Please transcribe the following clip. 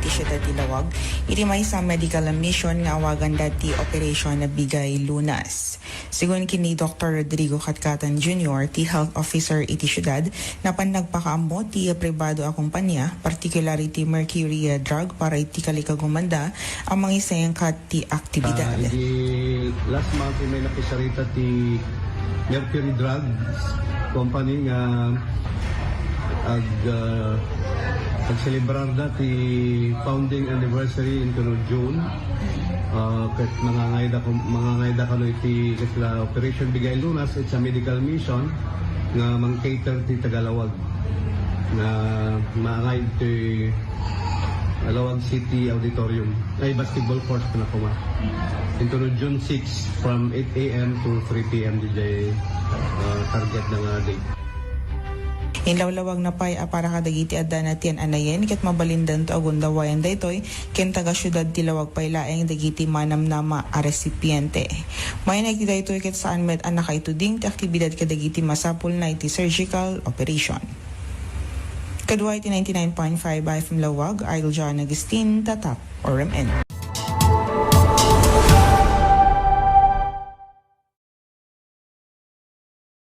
iti siyudad ti Lawag. Iti may sa medical mission nga awagan dati operation na bigay lunas. Sigun kini Dr. Rodrigo Catkatan Jr., ti health officer iti siyudad, na nagpakaammo ti pribado a kumpanya, particularly ti mercury drug para iti kalikagumanda ang mga isayang kat ti aktibidad. Last month may napisarita ti Mercury Drugs Company nga ag-celebrar na ti founding anniversary in June. Kat mangangayda kano iti kasla Operation Bigay Lunas. It's a medical mission nga mang-cater ti Tagalawag na maangay ti Alawag City Auditorium ay basketball court na kuma. Into June 6 from 8 a.m. to 3 p.m. DJ target na nga date. Inlawlawag na pay para kadagiti adda na tiyan anayen ket mabalindan to agundawayan daytoy ken taga syudad ti Lawag pay laeng dagiti manamnama a recipiente. May nagti daytoy ket saan met anaka ituding ti aktibidad kadagiti masapul na iti surgical operation. Kadwa iti 99.5 by from Lawag, Idol John Agustin, Tatak, RMN.